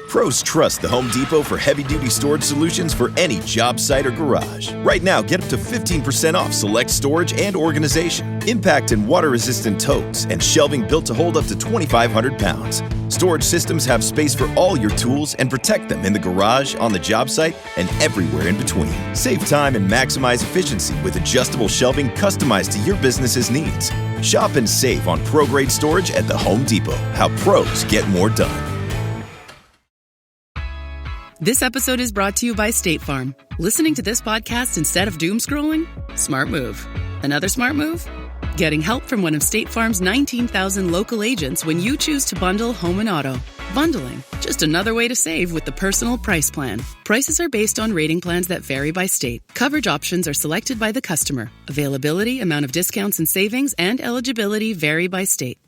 Pros trust the Home Depot for heavy-duty storage solutions for any job site or garage. Right now, get up to 15% off select storage and organization, impact and water-resistant totes, and shelving built to hold up to 2,500 pounds. Storage systems have space for all your tools and protect them in the garage, on the job site, and everywhere in between. Save time and maximize efficiency with adjustable shelving customized to your business's needs. Shop and save on pro-grade storage at the Home Depot. How pros get more done. This episode is brought to you by State Farm. Listening to this podcast instead of doom scrolling? Smart move. Another smart move? Getting help from one of State Farm's 19,000 local agents when you choose to bundle home and auto. Bundling, just another way to save with the Personal Price Plan. Prices are based on rating plans that vary by state. Coverage options are selected by the customer. Availability, amount of discounts and savings, and eligibility vary by state.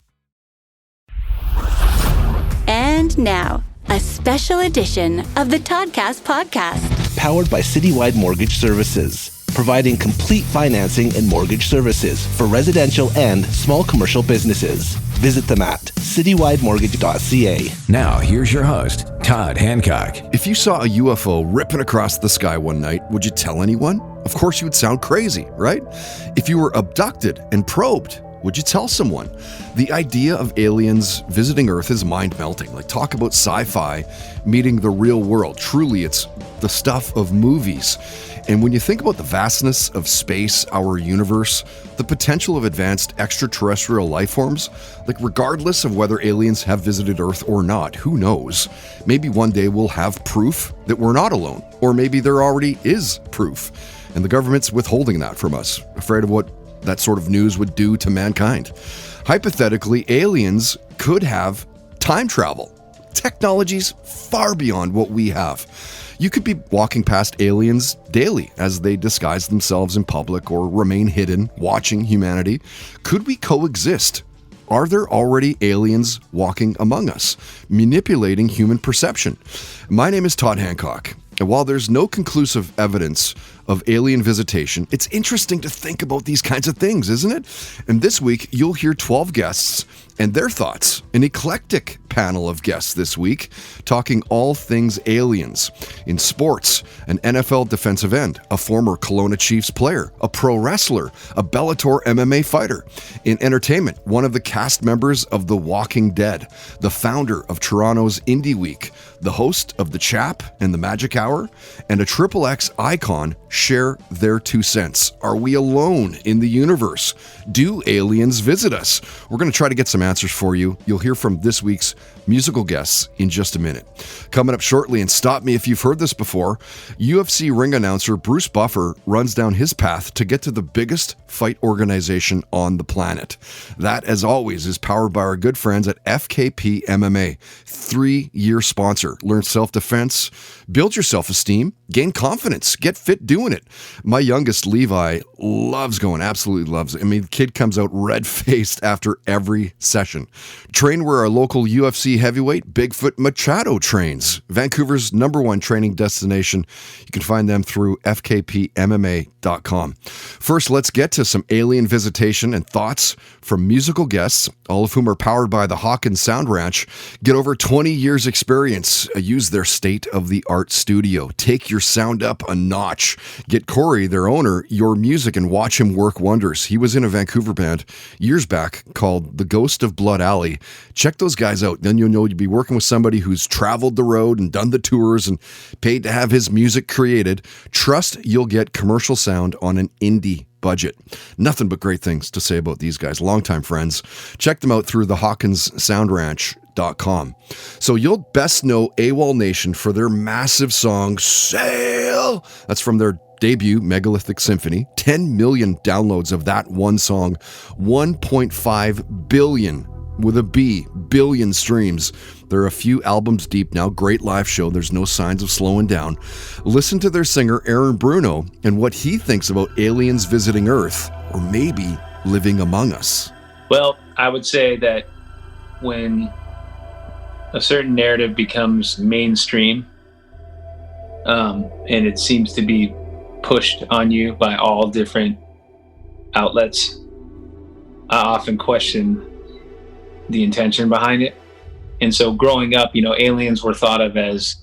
And now, a special edition of the Toddcast podcast. Powered by Citywide Mortgage Services, providing complete financing and mortgage services for residential and small commercial businesses. Visit them at citywidemortgage.ca. Now, here's your host, Todd Hancock. If you saw a UFO ripping across the sky one night, would you tell anyone? Of course you would sound crazy, right? If you were abducted and probed, would you tell someone? The idea of aliens visiting Earth is mind-melting. Like, talk about sci-fi meeting the real world. Truly, it's the stuff of movies. And when you think about the vastness of space, our universe, the potential of advanced extraterrestrial life forms, like regardless of whether aliens have visited Earth or not, who knows? Maybe one day we'll have proof that we're not alone. Or maybe there already is proof. And the government's withholding that from us, afraid of what that sort of news would do to mankind. Hypothetically, aliens could have time travel. Technologies far beyond what we have. You could be walking past aliens daily as they disguise themselves in public or remain hidden, watching humanity. Could we coexist? Are there already aliens walking among us, manipulating human perception? My name is Todd Hancock, and while there's no conclusive evidence of alien visitation, it's interesting to think about these kinds of things, isn't it? And this week, you'll hear 12 guests and their thoughts. An eclectic panel of guests this week, talking all things aliens. In sports, an NFL defensive end, a former Kelowna Chiefs player, a pro wrestler, a Bellator MMA fighter. In entertainment, one of the cast members of The Walking Dead, the founder of Toronto's Indie Week, the host of the Chap and the MAJic Hour, and a XXX icon share their 2 cents. Are we alone in the universe? Do aliens visit us? We're going to try to get some answers for you. You'll hear from this week's musical guests in just a minute. Coming up shortly, and stop me if you've heard this before, UFC ring announcer Bruce Buffer runs down his path to get to the biggest fight organization on the planet. That, as always, is powered by our good friends at FKP MMA, 3-year sponsor. Learn self-defense, build your self-esteem, gain confidence, get fit doing it. My youngest, Levi, absolutely loves it. I mean, the kid comes out red-faced after every session. Train where our local UFC heavyweight Bigfoot Machado trains. Vancouver's #1 training destination. You can find them through fkpmma.com. First, let's get to some alien visitation and thoughts from musical guests, all of whom are powered by the Hawkins Sound Ranch. Get over 20 years experience. Use their state-of-the-art studio. Take your sound up a notch. Get Corey, their owner, your music and watch him work wonders. He was in a Vancouver band years back called The Ghost of Blood Alley. Check those guys out. Then you'll know you'll be working with somebody who's traveled the road and done the tours and paid to have his music created. Trust you'll get commercial sound on an indie budget. Nothing but great things to say about these guys. Longtime friends. Check them out through the HawkinsSoundRanch.com. So you'll best know AWOL Nation for their massive song, Sail. That's from their debut, Megalithic Symphony. 10 million downloads of that one song. 1.5 billion, with a B, billion streams. They're a few albums deep now. Great live show. There's no signs of slowing down. Listen to their singer, Aaron Bruno, and what he thinks about aliens visiting Earth, or maybe living among us. Well, I would say that when a certain narrative becomes mainstream, and it seems to be pushed on you by all different outlets, I often question the intention behind it. And so growing up, aliens were thought of as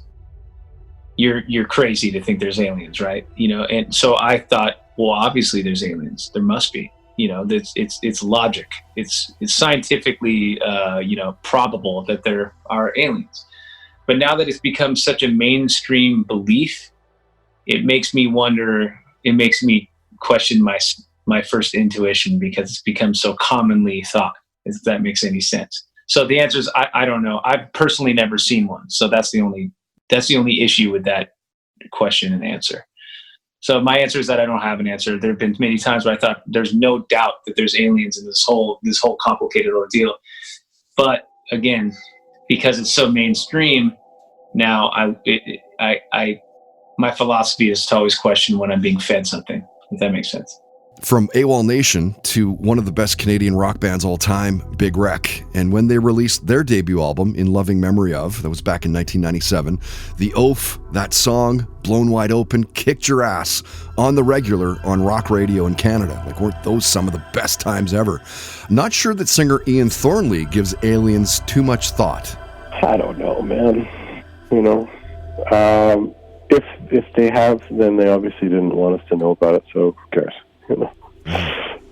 you're crazy to think there's aliens, right? And so I thought, well, obviously there's aliens. There must be. It's logic. It's scientifically probable that there are aliens. But now that it's become such a mainstream belief, it makes me wonder. It makes me question my first intuition, because it's become so commonly thought. If that makes any sense. So the answer is I don't know. I've personally never seen one. So that's the only issue with that question and answer. So my answer is that I don't have an answer. There have been many times where I thought there's no doubt that there's aliens in this whole complicated ordeal. But again, because it's so mainstream now, my philosophy is to always question when I'm being fed something, if that makes sense. From AWOL Nation to one of the best Canadian rock bands all time, Big Wreck. And when they released their debut album, In Loving Memory Of, that was back in 1997, The Oaf, that song, Blown Wide Open, kicked your ass on the regular on rock radio in Canada. Like, weren't those some of the best times ever? Not sure that singer Ian Thornley gives Aliens too much thought. I don't know, man. If they have, then they obviously didn't want us to know about it, so who cares?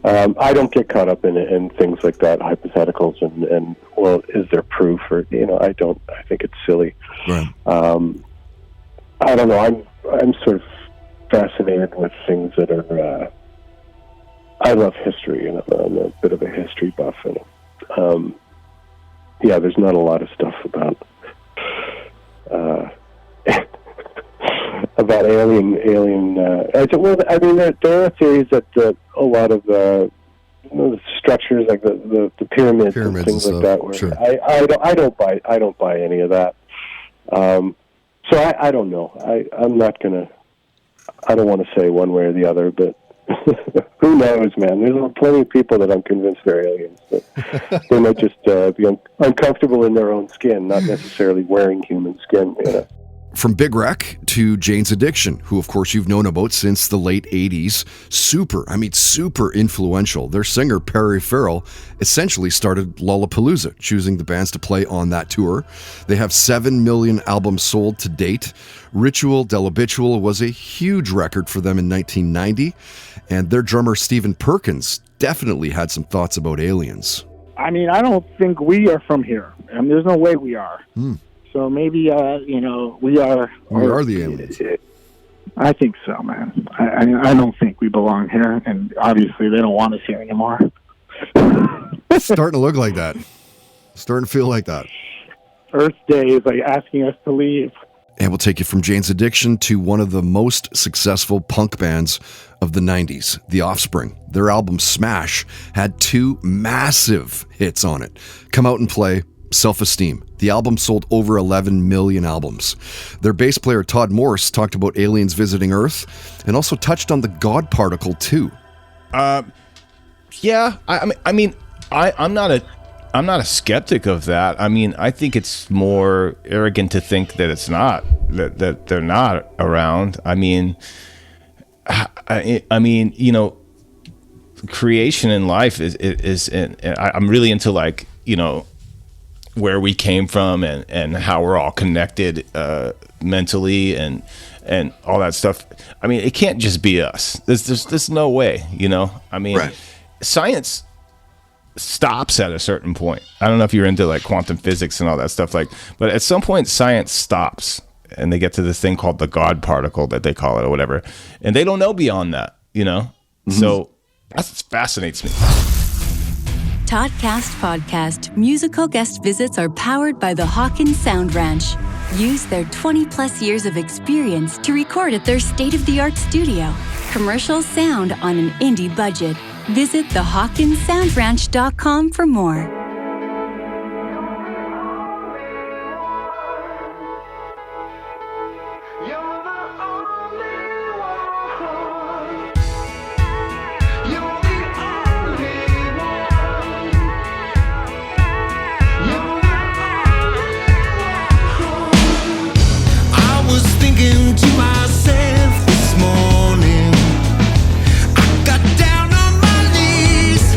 I don't get caught up in things like that, hypotheticals and well, is there proof, or I don't. I think it's silly. Right. I don't know. I'm sort of fascinated with things that are. I love history, and I'm a bit of a history buff, and there's not a lot of stuff about alien. There are theories that a lot of the structures, like the pyramids and things like that. Where sure. I don't buy any of that. So I don't know. I don't want to say one way or the other, but who knows, man? There's plenty of people that I'm convinced they're aliens. But they might just be uncomfortable in their own skin, not necessarily wearing human skin. From Big Wreck to Jane's Addiction, who of course you've known about since the late 80s. Super influential. Their singer, Perry Farrell, essentially started Lollapalooza, choosing the bands to play on that tour. They have 7 million albums sold to date. Ritual Del Habitual was a huge record for them in 1990. And their drummer, Stephen Perkins, definitely had some thoughts about aliens. I don't think we are from here. There's no way we are. So maybe, we are. We are the aliens. I think so, man. I don't think we belong here, and obviously they don't want us here anymore. It's starting to look like that. Starting to feel like that. Earth Day is like asking us to leave. And we'll take you from Jane's Addiction to one of the most successful punk bands of the 90s, The Offspring. Their album Smash had 2 massive hits on it. Come Out and Play, Self-Esteem. The album sold over 11 million albums. Their bass player Todd Morse talked about aliens visiting Earth and also touched on the God particle too. Yeah, I'm not a skeptic of that. I think it's more arrogant to think that it's not, that they're not around. Creation in life is I'm really into where we came from and how we're all connected mentally and all that stuff. It can't just be us. There's no way, Right. Science stops at a certain point. I don't know if you're into quantum physics and all that stuff, but at some point science stops and they get to this thing called the God particle that they call it or whatever. And they don't know beyond that, Mm-hmm. So that fascinates me. Toddcast Podcast musical guest visits are powered by the Hawkins Sound Ranch. Use their 20-plus years of experience to record at their state-of-the-art studio. Commercial sound on an indie budget. Visit thehawkinssoundranch.com for more. To myself this morning, I got down on my knees.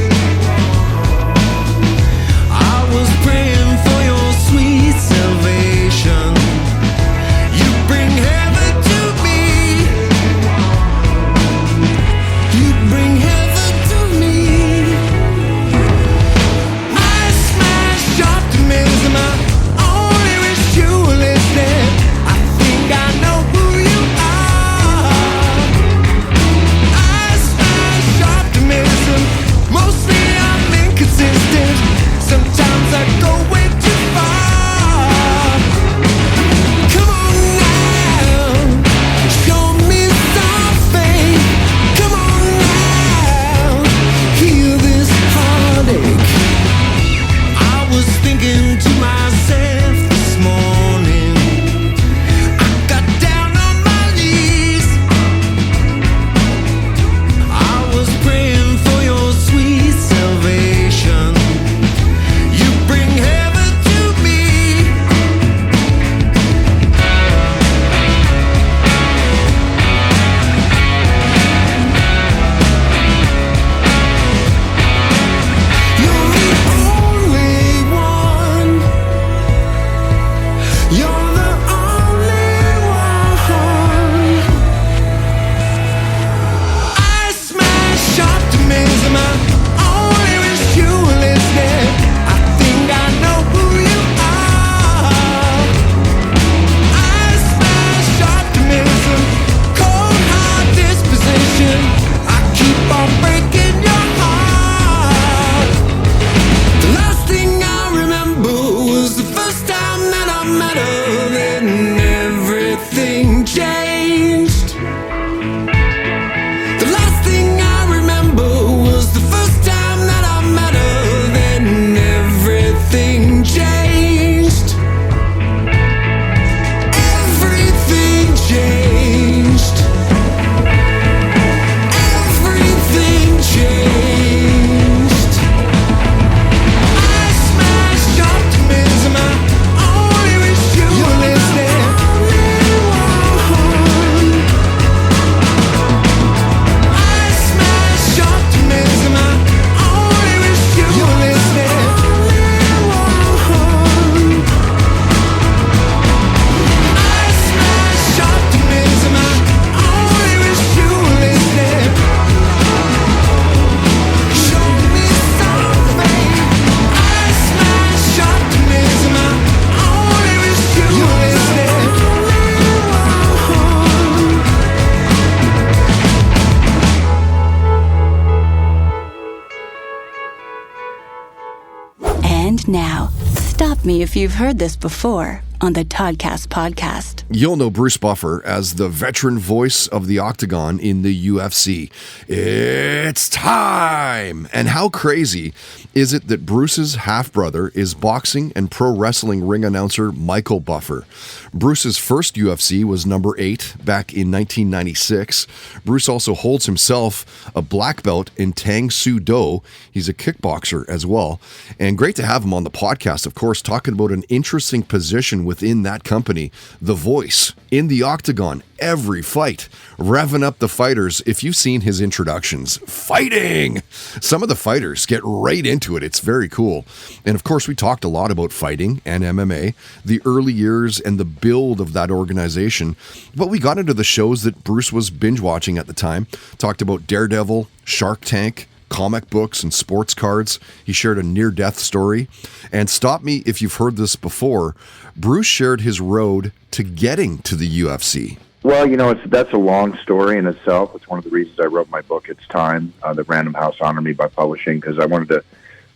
me if you've heard this before on the Toddcast podcast. You'll know Bruce Buffer as the veteran voice of the Octagon in the UFC. It's time! And how crazy is it that Bruce's half-brother is boxing and pro wrestling ring announcer Michael Buffer? Bruce's first UFC was number 8 back in 1996. Bruce also holds himself a black belt in Tang Soo Do. He's a kickboxer as well. And great to have him on the podcast, of course, talking about an interesting position within that company, the voice in the Octagon, every fight, revving up the fighters. If you've seen his introductions, fighting, some of the fighters get right into it. It's very cool. And of course, we talked a lot about fighting and MMA, the early years and the build of that organization. But we got into the shows that Bruce was binge watching at the time, talked about Daredevil, Shark Tank, comic books and sports cards. He shared a near-death story. And stop me if you've heard this before, Bruce shared his road to getting to the UFC. Well, that's a long story in itself. It's one of the reasons I wrote my book, It's Time, that Random House honored me by publishing, because I wanted to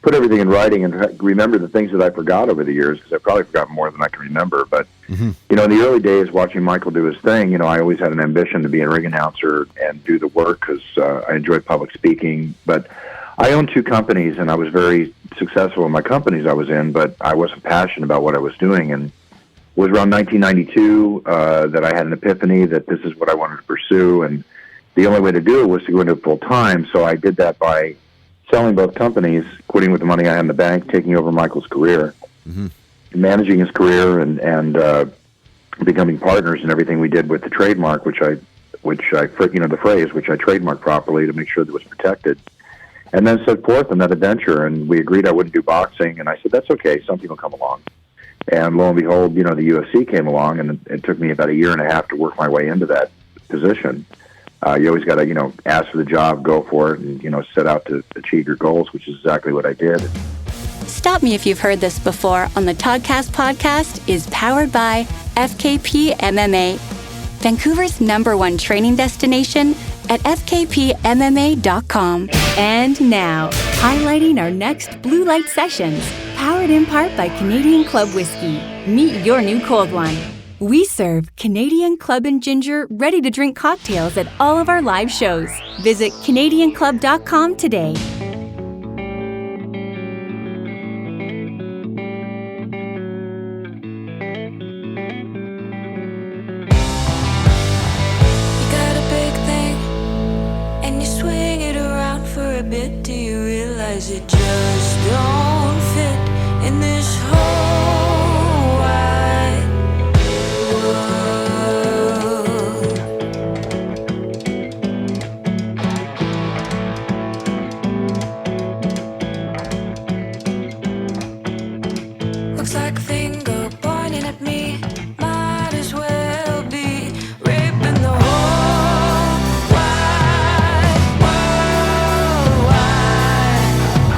put everything in writing and remember the things that I forgot over the years, because I've probably forgotten more than I can remember. But, in the early days, watching Michael do his thing, I always had an ambition to be a ring announcer and do the work, because I enjoyed public speaking. But I owned 2 companies, and I was very successful in my companies I was in, but I wasn't passionate about what I was doing. And it was around 1992 that I had an epiphany that this is what I wanted to pursue, and the only way to do it was to go into it full time. So I did that by selling both companies, quitting with the money I had in the bank, taking over Michael's career, managing his career, and becoming partners in everything we did with the trademark, which I the phrase, which I trademarked properly to make sure that it was protected. And then set forth on that adventure, and we agreed I wouldn't do boxing, and I said, that's okay, something will come along. And lo and behold, the UFC came along, and it took me about a year and a half to work my way into that position. You always got to, ask for the job, go for it, and, set out to achieve your goals, which is exactly what I did. Stop Me If You've Heard This Before on the Toddcast podcast is powered by FKP MMA, Vancouver's #1 training destination at fkpmma.com. And now, highlighting our next Blue Light Sessions, powered in part by Canadian Club Whiskey. Meet your new cold one. We serve Canadian Club and Ginger ready-to-drink cocktails at all of our live shows. Visit canadianclub.com today. Do you realize it just don't fit in this whole wide world? Looks like a finger pointing at me. Might as well be raping the whole wide world.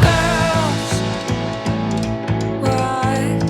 Girls, why?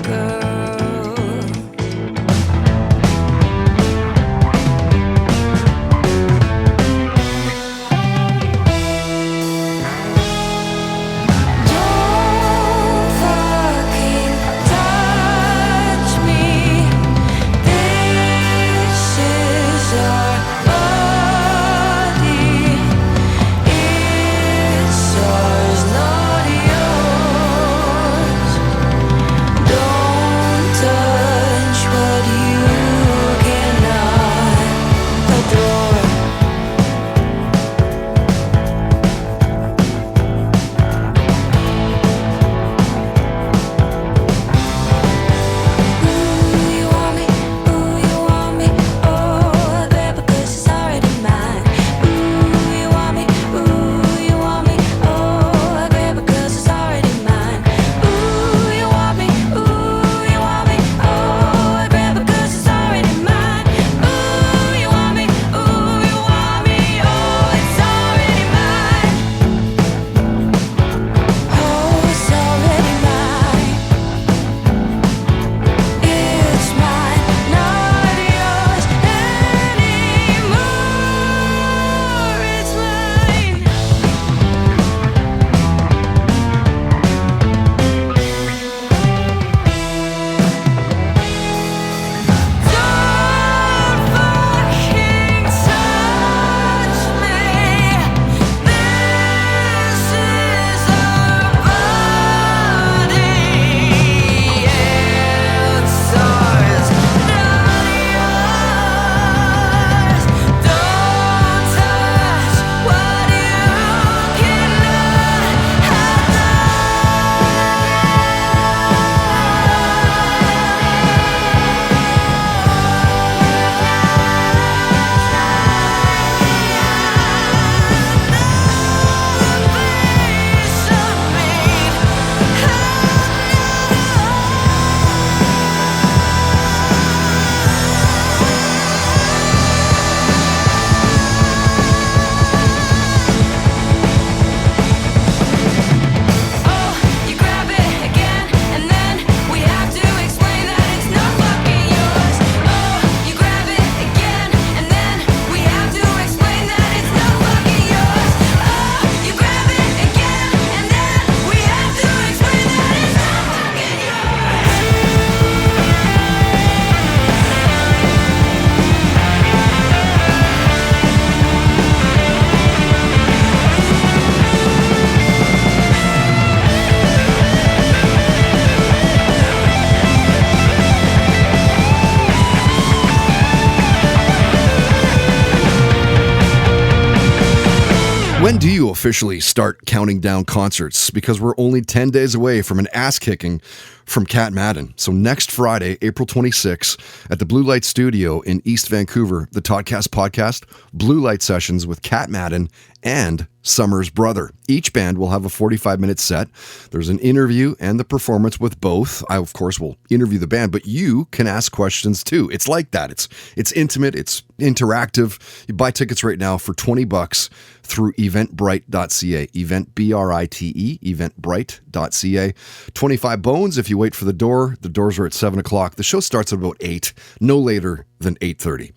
When do you officially start counting down concerts? Because we're only 10 days away from an ass-kicking from Cat Madden. So next Friday, April 26th, at the Blue Light Studio in East Vancouver, the Toddcast podcast, Blue Light Sessions with Cat Madden and Summer's brother. Each band will have a 45-minute set. There's an interview and the performance with both. I, of course, will interview the band, but you can ask questions too. It's like that. It's intimate. It's interactive. You buy tickets right now for $20 through eventbrite.ca. Event, B-R-I-T-E, eventbrite.ca. 25 bones if you wait for the door. The doors are at 7 o'clock. The show starts at about 8, no later than 8:30.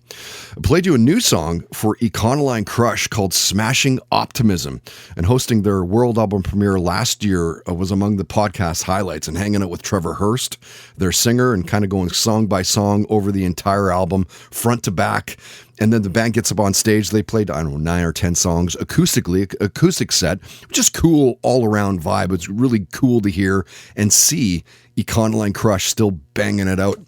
I played you a new song for Econoline Crush called Smashing Optimism, and hosting their world album premiere last year was among the podcast highlights, and hanging out with Trevor Hurst, their singer, and kind of going song by song over the entire album, front to back. And then the band gets up on stage. They played, 9 or 10 songs acoustically, acoustic set. Just cool all-around vibe. It's really cool to hear and see Econoline Crush still banging it out.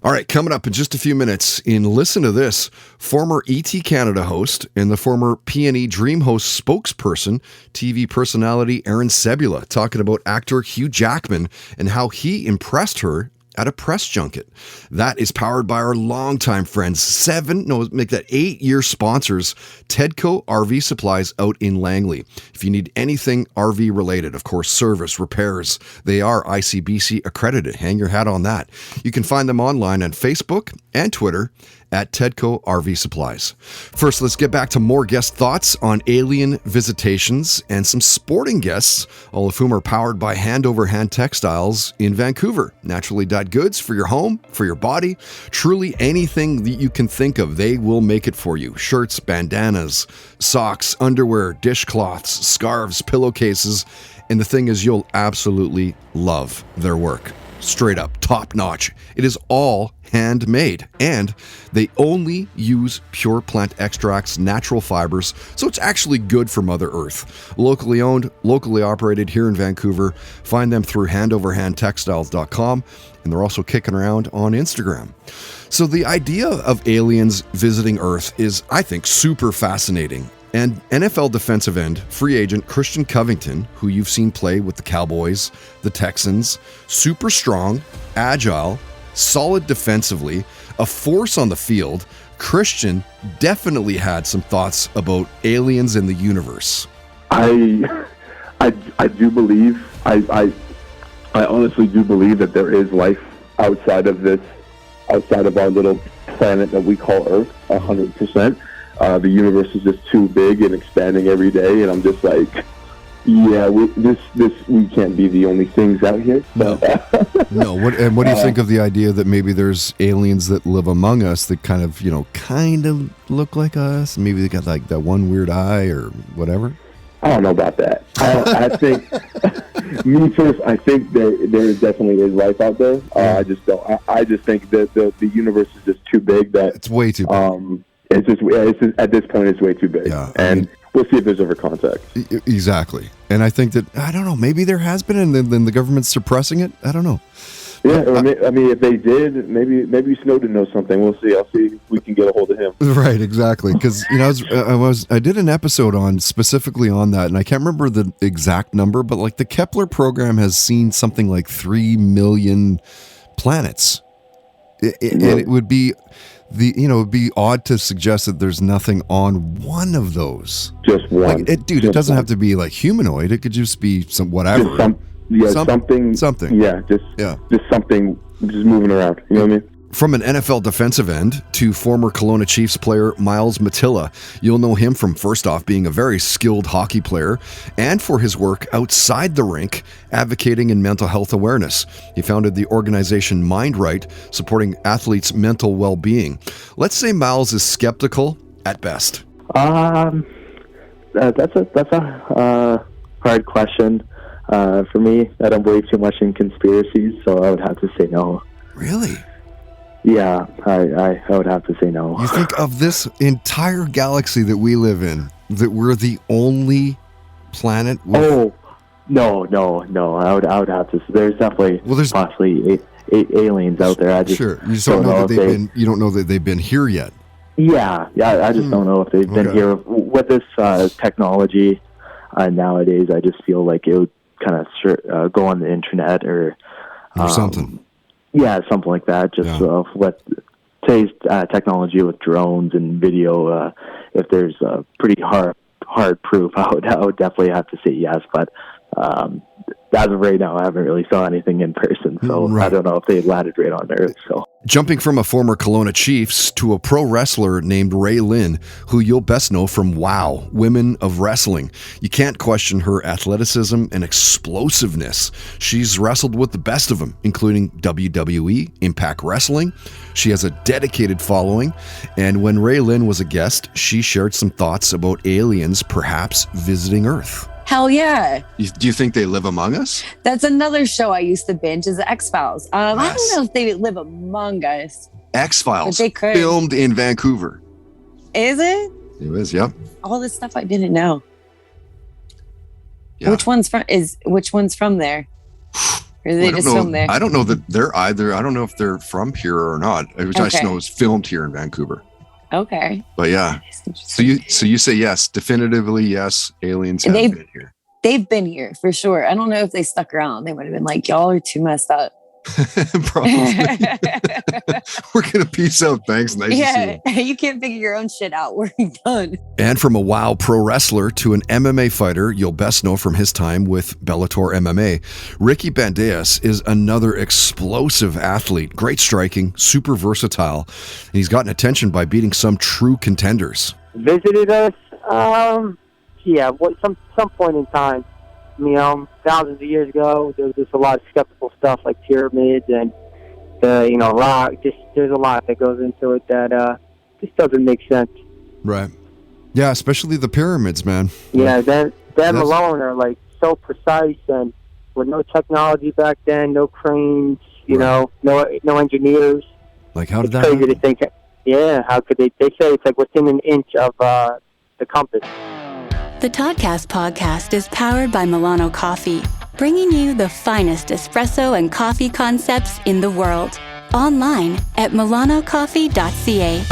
All right, coming up in just a few minutes, listen to this, former ET Canada host and the former P&E Dream host spokesperson, TV personality Aaron Sebula, talking about actor Hugh Jackman and how he impressed her at a press junket. That is powered by our longtime friends, 8-year sponsors, Tedco RV Supplies out in Langley. If you need anything RV related, of course, service, repairs, they are ICBC accredited. Hang your hat on that. You can find them online on Facebook and Twitter at Tedco RV Supplies. First, let's get back to more guest thoughts on alien visitations and some sporting guests, all of whom are powered by Hand Over Hand Textiles in Vancouver. Naturally dyed goods for your home, for your body, truly anything that you can think of, they will make it for you. Shirts, bandanas, socks, underwear, dishcloths, scarves, pillowcases, and the thing is, you'll absolutely love their work. Straight up, top notch. It is all handmade, and they only use pure plant extracts, natural fibers, so it's actually good for Mother Earth. Locally owned, locally operated here in Vancouver. Find them through handoverhandtextiles.com, and they're also kicking around on Instagram. So the idea of aliens visiting Earth is, I think, super fascinating. And NFL defensive end, free agent Christian Covington, who you've seen play with the Cowboys, the Texans, super strong, agile, solid defensively, a force on the field, Christian definitely had some thoughts about aliens in the universe. I do believe, I honestly do believe that there is life outside of our little planet that we call Earth, 100%. The universe is just too big and expanding every day, and I'm just like, yeah, we can't be the only things out here. No. What do you think of the idea that maybe there's aliens that live among us that kind of look like us? Maybe they got like that one weird eye or whatever. I don't know about that. I think, me first, I think there definitely is life out there. I just don't. I just think that the universe is just too big. That it's way too big. It's just at this point, it's way too big. Yeah, we'll see if there's ever contact. Exactly. And I think that, I don't know, maybe there has been, and then the government's suppressing it. I don't know. Yeah, I mean, if they did, maybe Snowden knows something. We'll see. I'll see if we can get a hold of him. Right, exactly. Because I did an episode specifically on that, and I can't remember the exact number, but like the Kepler program has seen something like 3 million planets, and it would be. It'd be odd to suggest that there's nothing on one of those. Just one. It doesn't have to be like humanoid. It could just be some whatever. Something. Yeah, just something just moving around. You know what I mean? From an NFL defensive end to former Kelowna Chiefs player Myles Mattila, you'll know him from, first off, being a very skilled hockey player and for his work outside the rink advocating in mental health awareness. He founded the organization Mind Right, supporting athletes' mental well-being. Let's say Myles is skeptical at best. That's a hard question. For me, I don't believe too much in conspiracies, so I would have to say no. Really? Yeah, I would have to say no. You think of this entire galaxy that we live in, that we're the only planet with... No. I would have to. There's definitely possibly aliens out there. I just you just don't know that you don't know that they've been here yet. Yeah. I just don't know if they've been here with this technology nowadays, I just feel like it would kind of go on the internet or something. Yeah, something like that. Just with today's technology with drones and video, if there's a pretty hard proof, I would definitely have to say yes. But as of right now, I haven't really saw anything in person, so I don't know if they landed right on Earth. So, jumping from a former Kelowna Chiefs to a pro wrestler named Ray Lyn, who you'll best know from WOW, Women of Wrestling. You can't question her athleticism and explosiveness. She's wrestled with the best of them, including WWE, Impact Wrestling. She has a dedicated following, and when Ray Lyn was a guest, she shared some thoughts about aliens perhaps visiting Earth. Hell yeah. Do you think they live among us? That's another show I used to binge, is the X-Files. I don't know if they live among us. X-Files, But they could. filmed in Vancouver. Is it? It is, yep. All this stuff I didn't know. Yeah. Which one's from there? Or did they just film there? I don't know that they're either. I don't know if they're from here or not. I just know it's filmed here in Vancouver. Okay. But yeah. So you say yes, definitively yes, aliens have been here. They've been here for sure. I don't know if they stuck around. They would have been like, y'all are too messed up. Probably. We're gonna peace out. Thanks. Nice to see you. You can't figure your own shit out. We're done. And from a WOW pro wrestler to an MMA fighter, you'll best know from his time with Bellator MMA, Ricky Bandejas is another explosive athlete. Great striking, super versatile, and he's gotten attention by beating some true contenders. Visited us, some point in time. Thousands of years ago, there was just a lot of skeptical stuff like pyramids and, rock. Just there's a lot that goes into it that just doesn't make sense. Right. Yeah, especially the pyramids, man. Yeah, them alone are like so precise, and with no technology back then, no cranes, no engineers. Like, how did it's that crazy to think. Yeah, how could they? They say it's like within an inch of the compass. The Toddcast podcast is powered by Milano Coffee, bringing you the finest espresso and coffee concepts in the world. Online at milanocoffee.ca.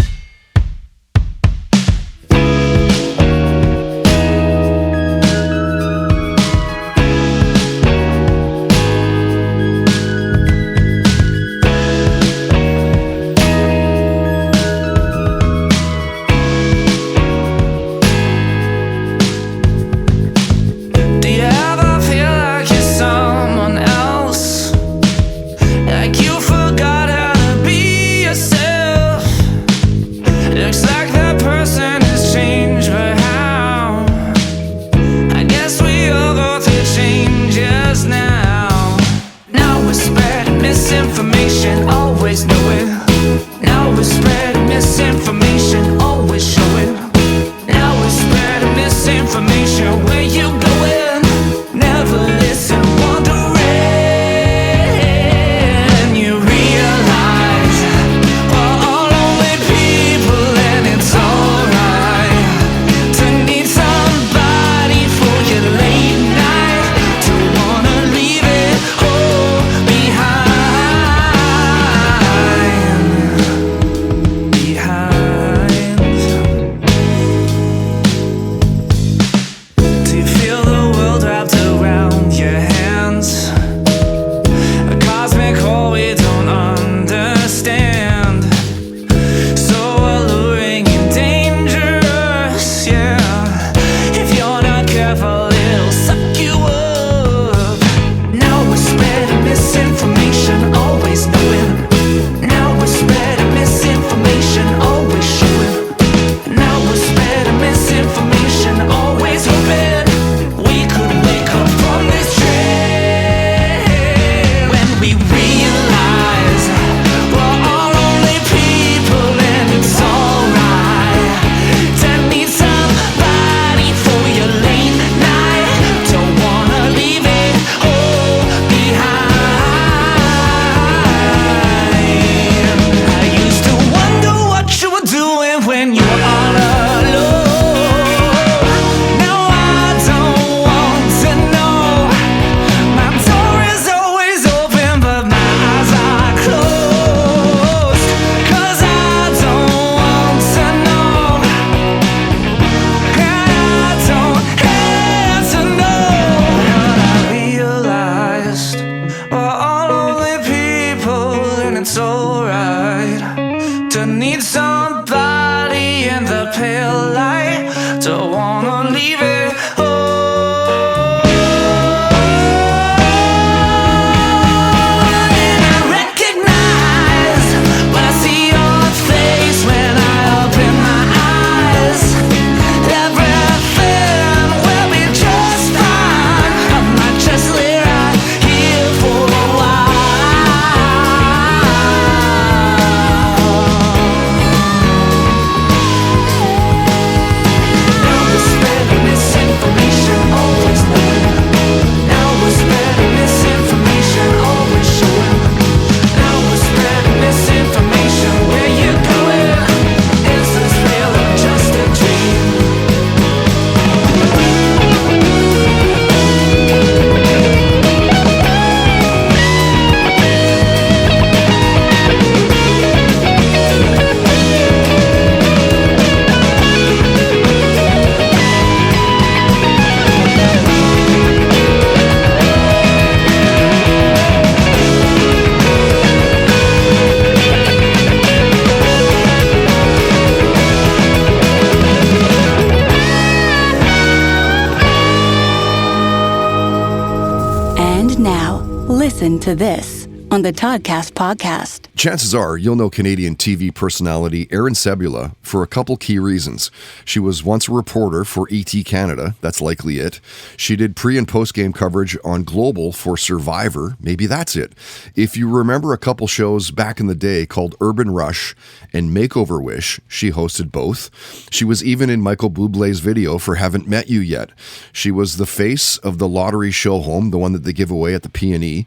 Listen to this on the Toddcast podcast. Chances are you'll know Canadian TV personality Erin Sebula for a couple key reasons. She was once a reporter for ET Canada. That's likely it. She did pre- and post-game coverage on Global for Survivor. Maybe that's it. If you remember a couple shows back in the day called Urban Rush and Makeover Wish, she hosted both. She was even in Michael Bublé's video for Haven't Met You Yet. She was the face of the lottery show home, the one that they give away at the P&E.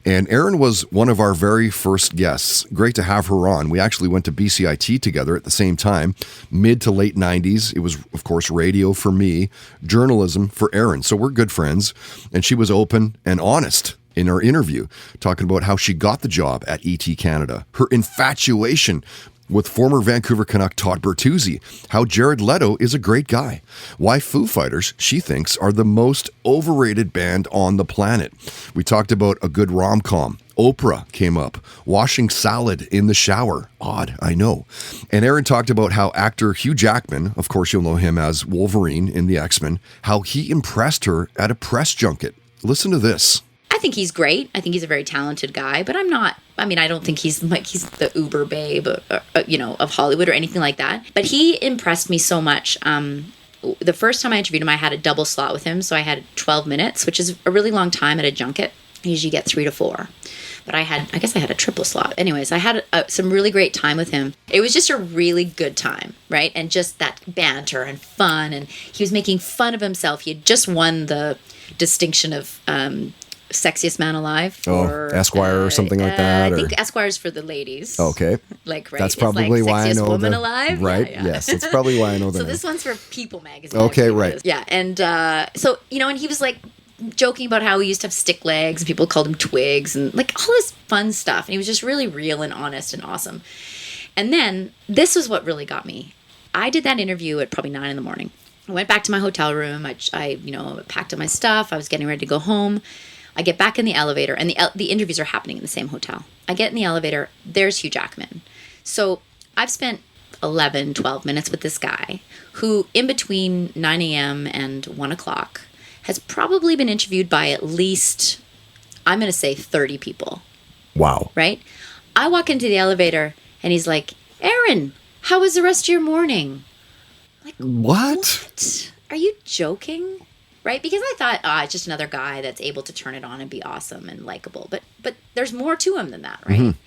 And Erin was one of our very first guests. Great to have her on. We actually went to BCIT together at the same time, mid to late 90s. It was, of course, radio for me, journalism for Erin. So we're good friends. And she was open and honest in our interview, talking about how she got the job at ET Canada, her infatuation with former Vancouver Canuck Todd Bertuzzi, how Jared Leto is a great guy, why Foo Fighters, she thinks, are the most overrated band on the planet. We talked about a good rom-com. Oprah came up, washing salad in the shower. Odd, I know. And Erin talked about how actor Hugh Jackman, of course you'll know him as Wolverine in the X-Men, how he impressed her at a press junket. Listen to this. I think he's great. I think he's a very talented guy, but I don't think he's the uber babe, of Hollywood or anything like that. But he impressed me so much. The first time I interviewed him, I had a double slot with him. So I had 12 minutes, which is a really long time at a junket. I usually get 3 to 4. But I guess I had a triple slot. Anyways, I had some really great time with him. It was just a really good time, right? And just that banter and fun. And he was making fun of himself. He had just won the distinction of Sexiest Man Alive for Esquire or something like that. I think Esquire's for the ladies. Okay. Right? That's probably why I know woman alive. Right. Yeah. Yes. That's probably why I know that. So this one's for People magazine. Okay. Right. Yeah. And so, and he was like joking about how he used to have stick legs and people called him twigs and like all this fun stuff. And he was just really real and honest and awesome. And then this was what really got me. I did that interview at probably 9 a.m. I went back to my hotel room. I packed up my stuff. I was getting ready to go home. I get back in the elevator, and the interviews are happening in the same hotel. I get in the elevator. There's Hugh Jackman. So I've spent 11, 12 minutes with this guy who, in between 9 a.m. and 1 o'clock, has probably been interviewed by at least, I'm going to say 30 people. Wow. Right? I walk into the elevator, and he's like, Erin, how was the rest of your morning? Like, what? Are you joking? Right? Because I thought, it's just another guy that's able to turn it on and be awesome and likable. But there's more to him than that, right? Mm-hmm.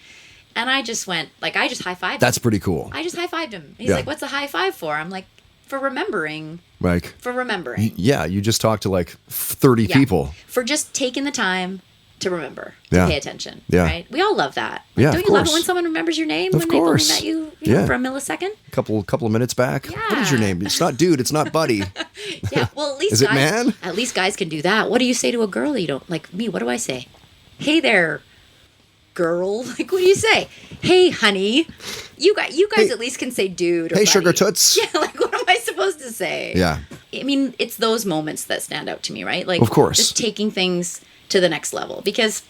And I just went, I just high-fived him. That's pretty cool. I just high-fived him. He's like, what's the high five for? I'm like, for remembering. Like, for remembering. Yeah, you just talked to 30 people. For just taking the time to remember, to pay attention, right? We all love that. Don't you love it when someone remembers your name when they've only met you, for a millisecond? Couple of minutes back. Yeah. What is your name? It's not dude. It's not buddy. Yeah. Well, at least is it man? At least guys can do that. What do you say to a girl you don't like? Me? What do I say? Hey there, girl. Like, what do you say? Hey, honey. You guys at least can say dude. Or hey, buddy. Sugar Toots. Yeah. Like, what am I supposed to say? Yeah. I mean, it's those moments that stand out to me, right? Like, of course, just taking things to the next level, because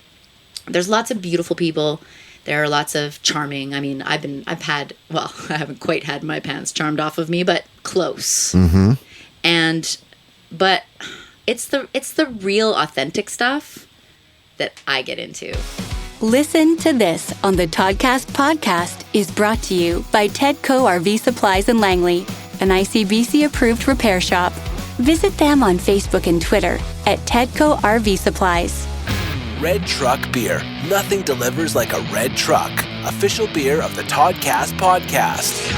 there's lots of beautiful people. There are lots of charming. I mean, I haven't quite had my pants charmed off of me, but close. Mm-hmm. But it's the real authentic stuff that I get into. Listen to This on the Toddcast podcast is brought to you by Tedco RV Supplies in Langley, an ICBC approved repair shop. Visit them on Facebook and Twitter at Tedco RV Supplies. Red Truck Beer. Nothing delivers like a red truck. Official beer of the Toddcast podcast.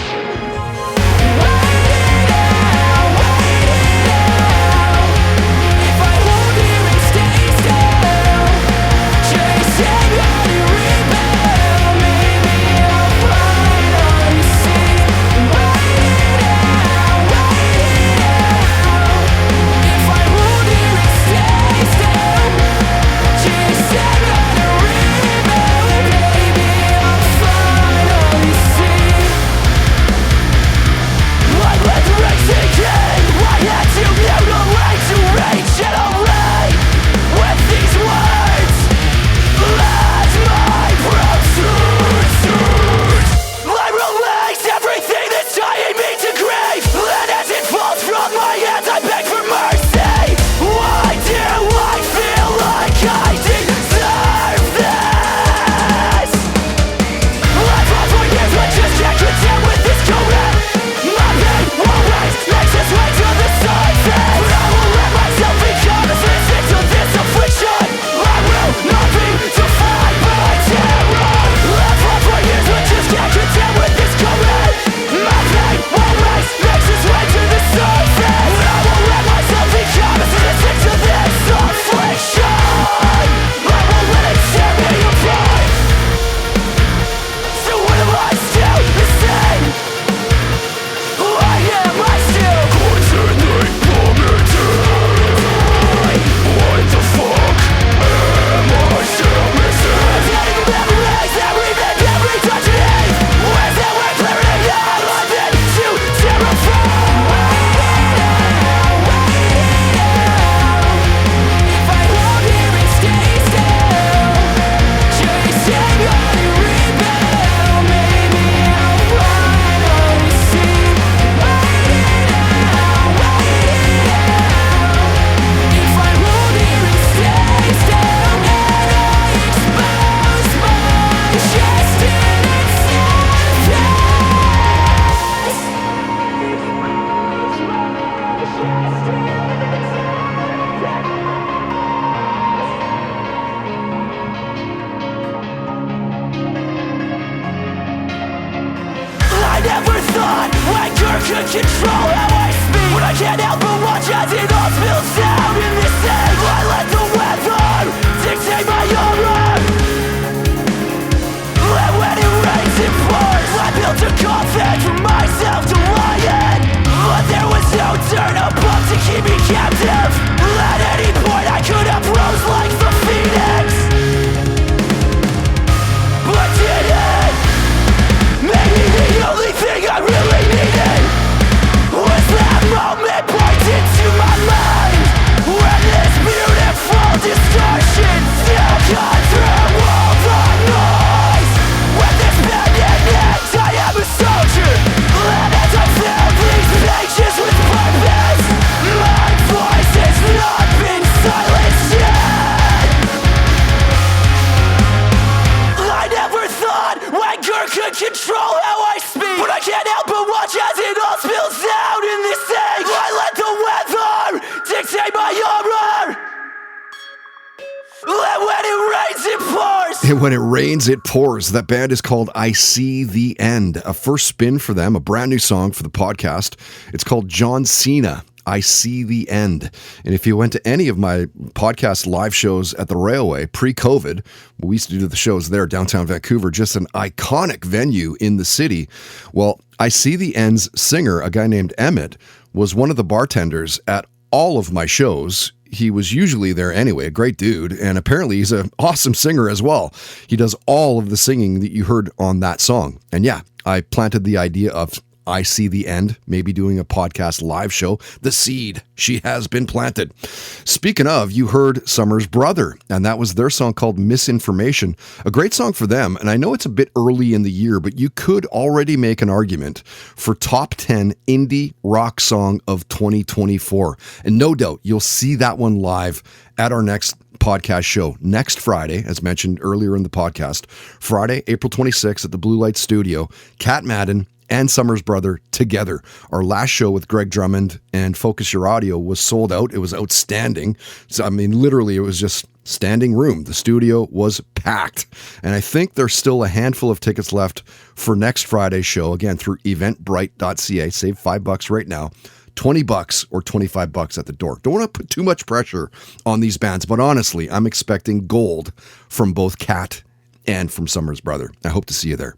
And when it rains, it pours. That band is called I See the End. A first spin for them, a brand new song for the podcast. It's called John Cena, I See the End. And if you went to any of my podcast live shows at the Railway pre-COVID, we used to do the shows there, downtown Vancouver, just an iconic venue in the city. Well, I See the End's singer, a guy named Emmett, was one of the bartenders at all of my shows. He was usually there anyway, a great dude, and apparently he's an awesome singer as well. He does all of the singing that you heard on that song. And yeah, I planted the idea of I See the End, maybe doing a podcast live show. The seed, she has been planted. Speaking of, you heard Summer's Brother, and that was their song called Misinformation. A great song for them, and I know it's a bit early in the year, but you could already make an argument for top 10 indie rock song of 2024. And no doubt, you'll see that one live at our next podcast show next Friday, as mentioned earlier in the podcast. Friday, April 26th at the Blue Light Studio. Cat Madden and Summer's Brother together. Our last show with Greg Drummond and Focus Your Audio was sold out. It was outstanding. So, I mean, literally, it was just standing room. The studio was packed. And I think there's still a handful of tickets left for next Friday's show. Again, through eventbrite.ca. Save $5 right now. $20 or $25 at the door. Don't want to put too much pressure on these bands, but honestly, I'm expecting gold from both Cat and from Summer's Brother. I hope to see you there.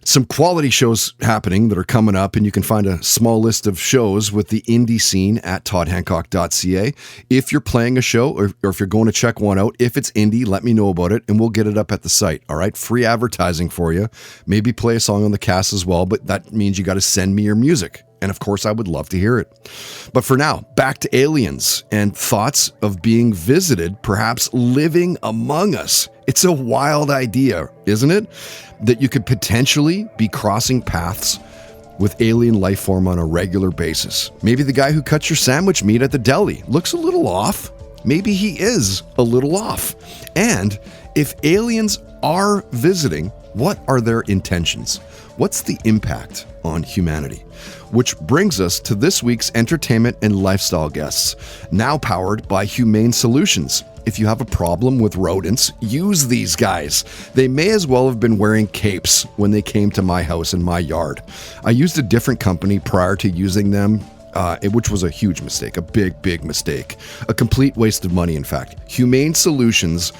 Some quality shows happening that are coming up, and you can find a small list of shows with the indie scene at toddhancock.ca. If you're playing a show or if you're going to check one out, if it's indie, let me know about it and we'll get it up at the site. All right. Free advertising for you. Maybe play a song on the cast as well, but that means you got to send me your music. And of course, I would love to hear it. But for now, back to aliens and thoughts of being visited, perhaps living among us. It's a wild idea, isn't it? That you could potentially be crossing paths with alien life form on a regular basis. Maybe the guy who cuts your sandwich meat at the deli looks a little off. Maybe he is a little off. And if aliens are visiting, what are their intentions? What's the impact on humanity? Which brings us to this week's entertainment and lifestyle guests, now powered by Humane Solutions. If you have a problem with rodents, use these guys. They may as well have been wearing capes when they came to my house in my yard. I used a different company prior to using them, which was a huge mistake, a big mistake. A complete waste of money, in fact. Humane Solutions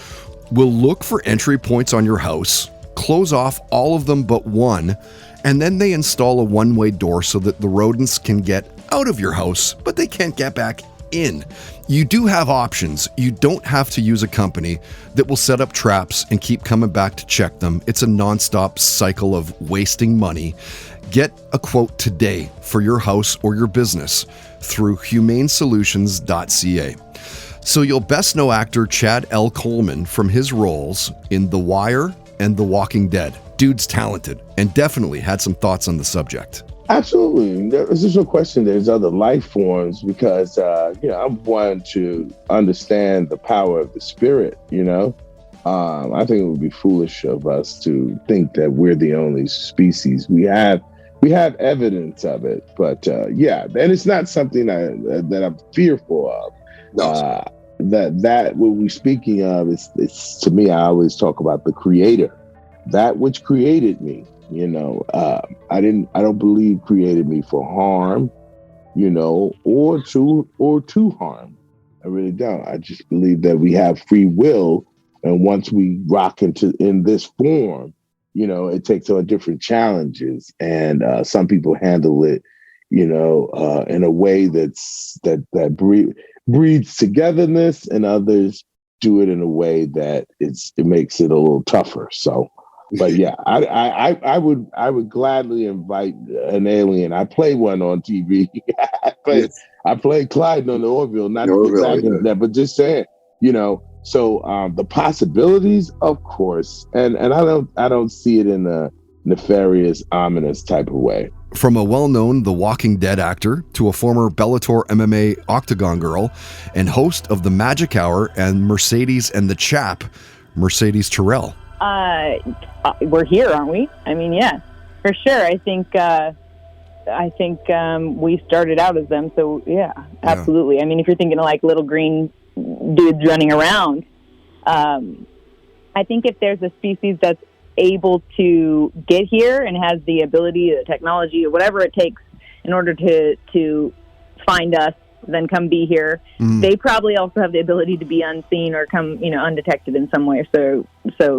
will look for entry points on your house, close off all of them but one, and then they install a one-way door so that the rodents can get out of your house, but they can't get back in. You do have options. You don't have to use a company that will set up traps and keep coming back to check them. It's a nonstop cycle of wasting money. Get a quote today for your house or your business through humanesolutions.ca. So you'll best know actor Chad L. Coleman from his roles in The Wire and The Walking Dead. Dude's talented and definitely had some thoughts on the subject. Absolutely. There's just no question there's other life forms because, I'm one to understand the power of the spirit, I think it would be foolish of us to think that we're the only species. We have evidence of it, but and it's not something that I'm fearful of. No. That what we're speaking of is to me, I always talk about the creator, that which created me. I don't believe created me for harm, or to harm. I really don't. I just believe that we have free will, and once we rock in this form, it takes on different challenges, and some people handle it, in a way that breeds togetherness, and others do it in a way that it makes it a little tougher. So. But yeah, I would gladly invite an alien. I play one on TV. I played Clyde on the Orville, not exactly that, but just saying, So the possibilities, of course, and I don't see it in a nefarious, ominous type of way. From a well-known The Walking Dead actor to a former Bellator MMA Octagon girl and host of the MAJic Hour and Mercedes and the Chap, Mercedes Terrell. We're here, aren't we? I mean, yeah, for sure. I think we started out as them, so yeah, absolutely. I mean, if you're thinking of like little green dudes running around, I think if there's a species that's able to get here and has the ability, the technology, or whatever it takes in order to find us, then come be here. They probably also have the ability to be unseen or come, undetected in some way. So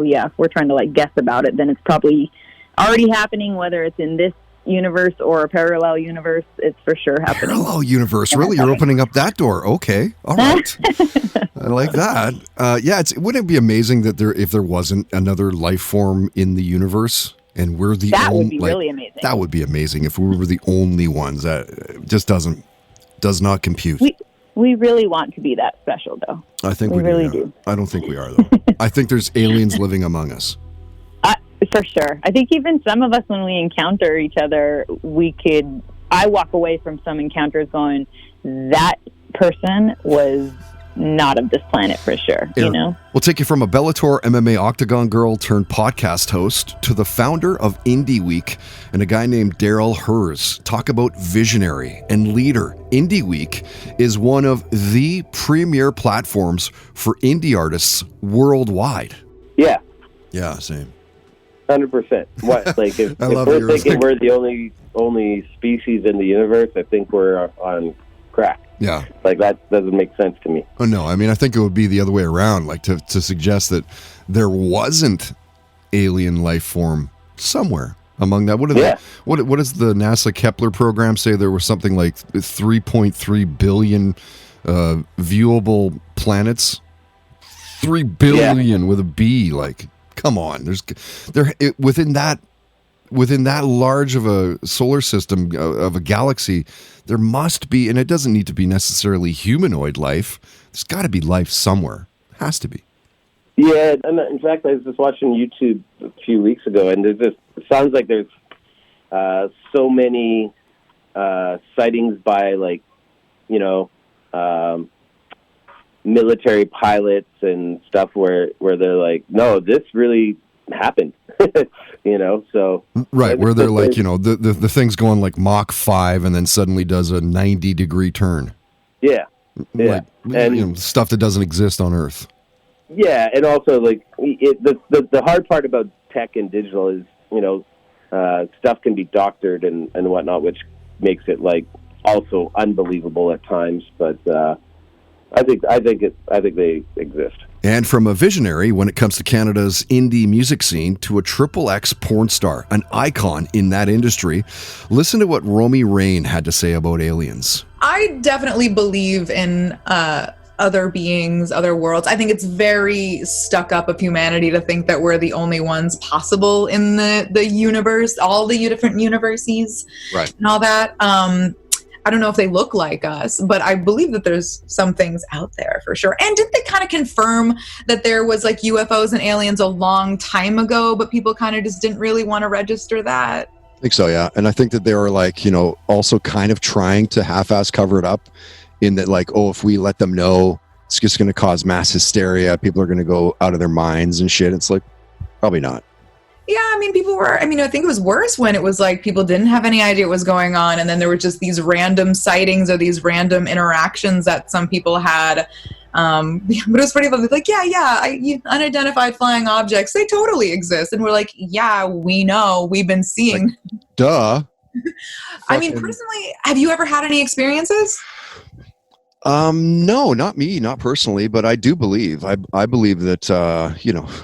yeah, if we're trying to like guess about it, then it's probably already happening, whether it's in this universe or a parallel universe. It's for sure happening. Parallel universe, really? You're opening up that door. Okay, all right. I like that. Wouldn't it be amazing that if there wasn't another life form in the universe, and we're the that only, would be really amazing. That would be amazing if we were the only ones. That just does not compute. We really want to be that special, though. I think we really do. I don't think we are, though. I think there's aliens living among us. For sure. I think even some of us, when we encounter each other, I walk away from some encounters going, that person was not of this planet for sure, We'll take you from a Bellator MMA Octagon girl turned podcast host to the founder of Indie Week and a guy named Darryl Hurs. Talk about visionary and leader. Indie Week is one of the premier platforms for indie artists worldwide. Yeah. Yeah, same. 100%. What? Like, if love we're yours. thinking we're the only species in the universe, I think we're on crack. Yeah. Like, that doesn't make sense to me. Oh, no. I mean, I think it would be the other way around, like to suggest that there wasn't alien life form somewhere among that. What does the NASA Kepler program say? There was something like 3.3 billion viewable planets. 3 billion with a B. Like, come on. Within that large of a solar system, of a galaxy, there must be, and it doesn't need to be necessarily humanoid life. There's got to be life somewhere. It has to be. Yeah, and in fact, I was just watching YouTube a few weeks ago, and it sounds like there's so many sightings by, like, military pilots and stuff where they're like, no, this really happened. So right, where they're like, the thing's going like Mach 5 and then suddenly does a 90-degree turn. Yeah. Like, and stuff that doesn't exist on Earth. Yeah, and also, like, the hard part about tech and digital is, stuff can be doctored and whatnot, which makes it, like, also unbelievable at times. But I think they exist. And from a visionary when it comes to Canada's indie music scene to a XXX porn star, an icon in that industry, listen to what Romi had to say about aliens. I definitely believe in other beings, other worlds. I think it's very stuck up of humanity to think that we're the only ones possible in the universe, all the different universes, right, and all that. I don't know if they look like us, but I believe that there's some things out there for sure. And didn't they kind of confirm that there was like UFOs and aliens a long time ago, but people kind of just didn't really want to register that? I think so, yeah. And I think that they were like, also kind of trying to half-ass cover it up in that, like, oh, if we let them know, it's just going to cause mass hysteria. People are going to go out of their minds and shit. It's like, probably not. Yeah, I mean, I think it was worse when it was like people didn't have any idea what was going on, and then there were just these random sightings or these random interactions that some people had. But it was pretty like, unidentified flying objects, they totally exist. And we're like, yeah, we know, we've been seeing. Like, duh. I mean, personally, have you ever had any experiences? No, not me, not personally, but I do believe. I believe that,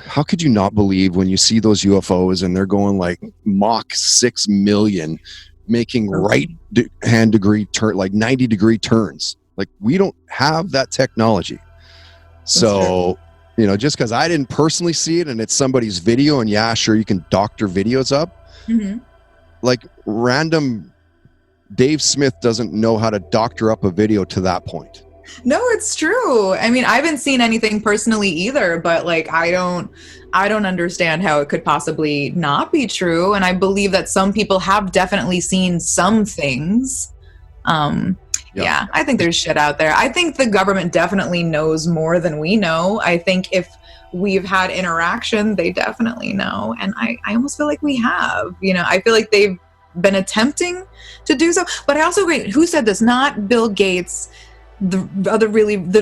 how could you not believe when you see those UFOs and they're going like Mach 6 million, making right-hand degree turn, like 90-degree turns. Like, we don't have that technology. So, just because I didn't personally see it and it's somebody's video, and yeah, sure, you can doctor videos up. Mm-hmm. Like, random Dave Smith doesn't know how to doctor up a video to that point. No, it's true. I mean, I haven't seen anything personally either, but like, I don't understand how it could possibly not be true. And I believe that some people have definitely seen some things. Yeah, I think there's shit out there. I think the government definitely knows more than we know. I think if we've had interaction, they definitely know. And I almost feel like we have, I feel like they've been attempting to do so. But I also agree, who said this? Not Bill Gates. the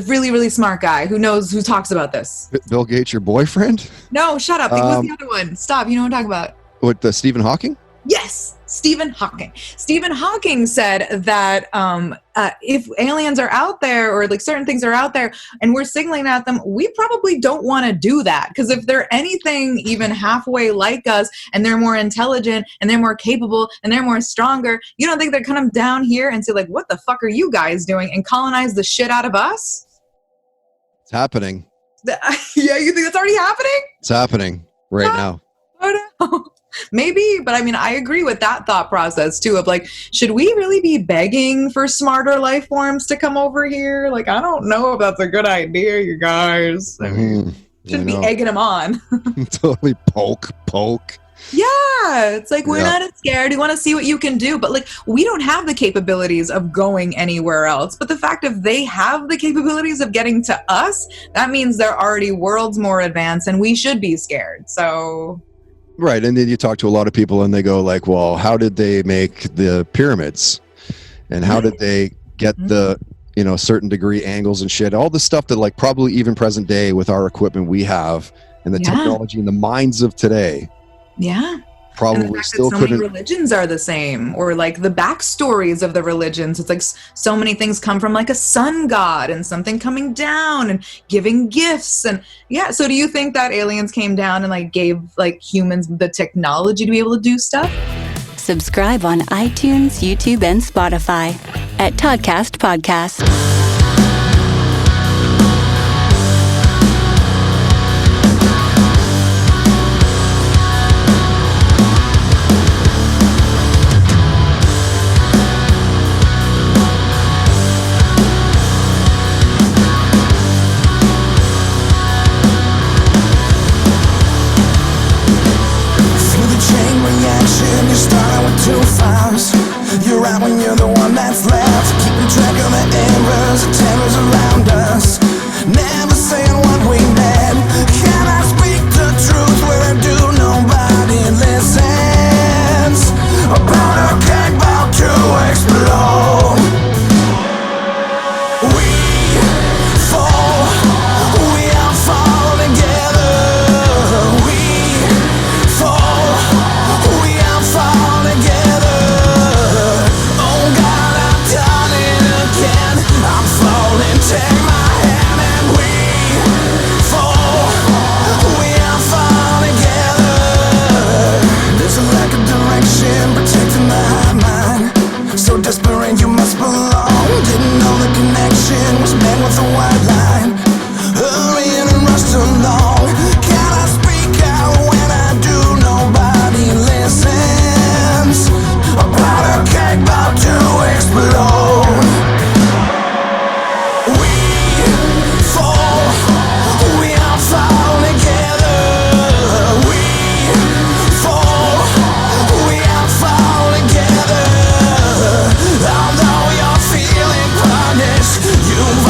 really smart guy who talks about this. Bill Gates, your boyfriend? No, shut up. It was the other one. Stop. You know what I'm talking about. What, Stephen Hawking? Yes, Stephen Hawking. Stephen Hawking said that if aliens are out there, or like certain things are out there and we're signaling at them, we probably don't want to do that. Because if they're anything even halfway like us, and they're more intelligent and they're more capable and they're more stronger, you don't think they're come down here and say like, what the fuck are you guys doing, and colonize the shit out of us? It's happening. Yeah, you think that's already happening? It's happening right now. Oh no. Maybe, but I mean, I agree with that thought process too of like, should we really be begging for smarter life forms to come over here? Like, I don't know if that's a good idea, you guys. I mean, shouldn't be egging them on. Totally poke. Yeah, it's like, we're not scared. We want to see what you can do. But like, we don't have the capabilities of going anywhere else. But the fact of they have the capabilities of getting to us, that means they're already worlds more advanced and we should be scared. So... Right, and then you talk to a lot of people and they go like, well, how did they make the pyramids? And how did they get the, certain degree angles and shit? All the stuff that like probably even present day with our equipment we have and the technology and the minds of today. Yeah. Probably still so couldn't. Many religions are the same, or like the backstories of the religions. It's like so many things come from like a sun god and something coming down and giving gifts. And yeah, so do you think that aliens came down and like gave like humans the technology to be able to do stuff? Subscribe on iTunes, YouTube, and Spotify at Toddcast Podcast. Too fast. You're right when you're the one that's left, keeping track of the errors and terrors around us. Never saying what we meant. Can I speak the truth where I do? Nobody listens. About a cake about to explode. We fall, we all fall together. We fall, we all fall together. Oh God, I've done it again. I'm falling, take my hand and we fall, we all fall together. There's a lack of direction, protecting the high mind. So desperate you must belong. Didn't know the connection was met with a white line. Hurrying and rushed along. Can I speak out when I do? Nobody listens. About a cake about to explode. We fall, we all fall together. We fall, we all fall together. Although you're feeling punished, you've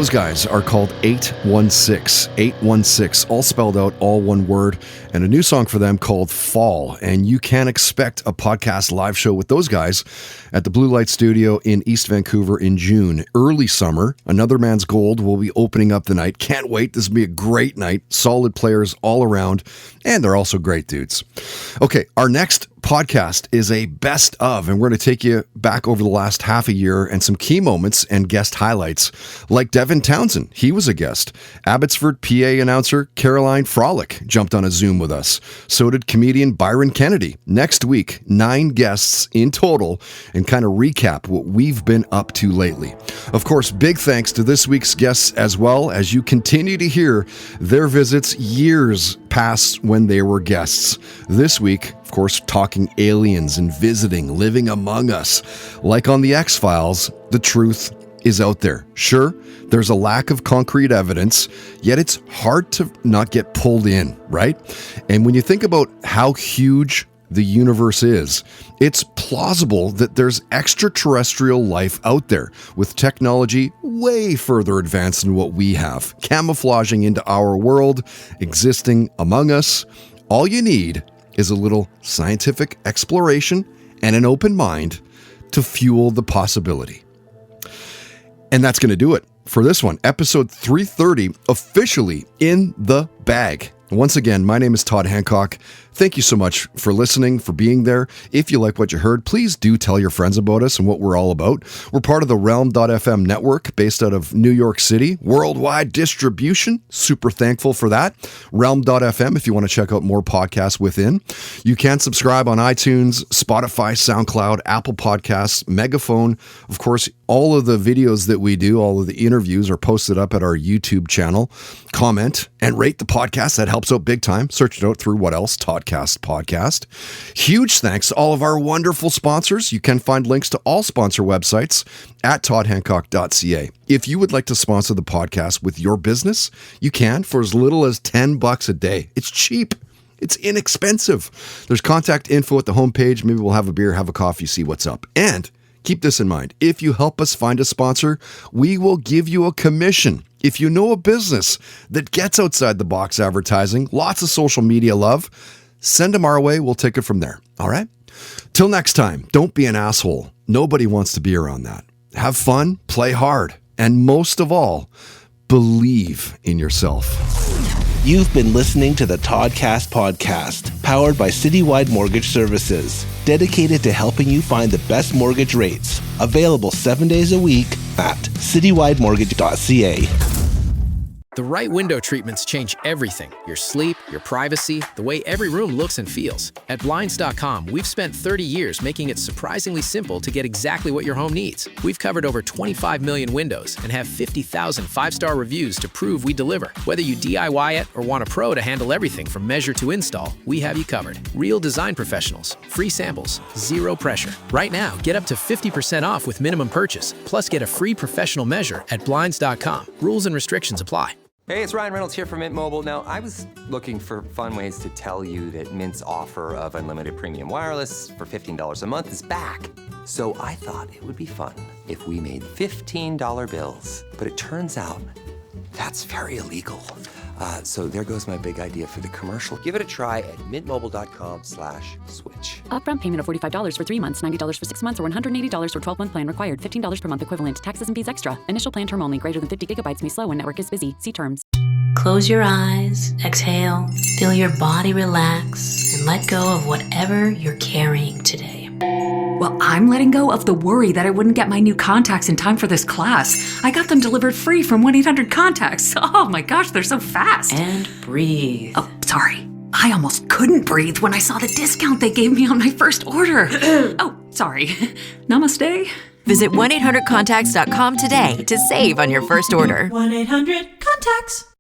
Those guys are called 816. 816, all spelled out, all one word, and a new song for them called Fall. And you can expect a podcast live show with those guys at the Blue Light Studio in East Vancouver in June. Early summer, Another Man's Gold will be opening up the night. Can't wait. This will be a great night. Solid players all around, and they're also great dudes. Okay, our next podcast is a best of, and we're going to take you back over the last half a year and some key moments and guest highlights, like Devin Townsend. He was a guest. Abbotsford PA announcer Caroline Frolic jumped on a Zoom with us. So did comedian Byron Kennedy. Next week, 9 guests in total, and kind of recap what we've been up to lately. Of course, big thanks to this week's guests as well, as you continue to hear their visits years past when they were guests. This week, of course, talking aliens and visiting, living among us. Like on the X-Files, the truth is out there. Sure, there's a lack of concrete evidence, yet it's hard to not get pulled in, right? And when you think about how huge the universe is, it's plausible that there's extraterrestrial life out there with technology way further advanced than what we have, camouflaging into our world, existing among us. All you need is a little scientific exploration and an open mind to fuel the possibility. And that's going to do it for this one. Episode 330, officially in the bag. Once again, my name is Todd Hancock. Thank you so much for listening, for being there. If you like what you heard, please do tell your friends about us and what we're all about. We're part of the Realm.fm network based out of New York City. Worldwide distribution. Super thankful for that. Realm.fm if you want to check out more podcasts within. You can subscribe on iTunes, Spotify, SoundCloud, Apple Podcasts, Megaphone. Of course, all of the videos that we do, all of the interviews are posted up at our YouTube channel. Comment and rate the podcast. That helps out big time. Search it out through what else? Podcast. Huge thanks to all of our wonderful sponsors. You can find links to all sponsor websites at toddhancock.ca. If you would like to sponsor the podcast with your business, you can for as little as $10 a day. It's cheap. It's inexpensive. There's contact info at the homepage. Maybe we'll have a beer, have a coffee, see what's up. And keep this in mind. If you help us find a sponsor, we will give you a commission. If you know a business that gets outside the box advertising, lots of social media love, send them our way. We'll take it from there. All right? Till next time, don't be an asshole. Nobody wants to be around that. Have fun, play hard, and most of all, believe in yourself. You've been listening to the Toddcast podcast, powered by Citywide Mortgage Services, dedicated to helping you find the best mortgage rates. Available 7 days a week at citywidemortgage.ca. The right window treatments change everything. Your sleep, your privacy, the way every room looks and feels. At Blinds.com, we've spent 30 years making it surprisingly simple to get exactly what your home needs. We've covered over 25 million windows and have 50,000 five-star reviews to prove we deliver. Whether you DIY it or want a pro to handle everything from measure to install, we have you covered. Real design professionals, free samples, zero pressure. Right now, get up to 50% off with minimum purchase, plus get a free professional measure at Blinds.com. Rules and restrictions apply. Hey, it's Ryan Reynolds here from Mint Mobile. Now, I was looking for fun ways to tell you that Mint's offer of unlimited premium wireless for $15 a month is back. So I thought it would be fun if we made $15 bills. But it turns out that's very illegal. So there goes my big idea for the commercial. Give it a try at mintmobile.com/switch. Upfront payment of $45 for 3 months, $90 for 6 months, or $180 for 12-month plan required. $15 per month equivalent. Taxes and fees extra. Initial plan term only. Greater than 50 gigabytes may slow when network is busy. See terms. Close your eyes, exhale, feel your body relax, and let go of whatever you're carrying today. Well, I'm letting go of the worry that I wouldn't get my new contacts in time for this class. I got them delivered free from 1-800-CONTACTS. Oh my gosh, they're so fast. And breathe. Oh, sorry. I almost couldn't breathe when I saw the discount they gave me on my first order. Oh, sorry. Namaste. Visit 1-800-CONTACTS.com today to save on your first order. 1-800-CONTACTS.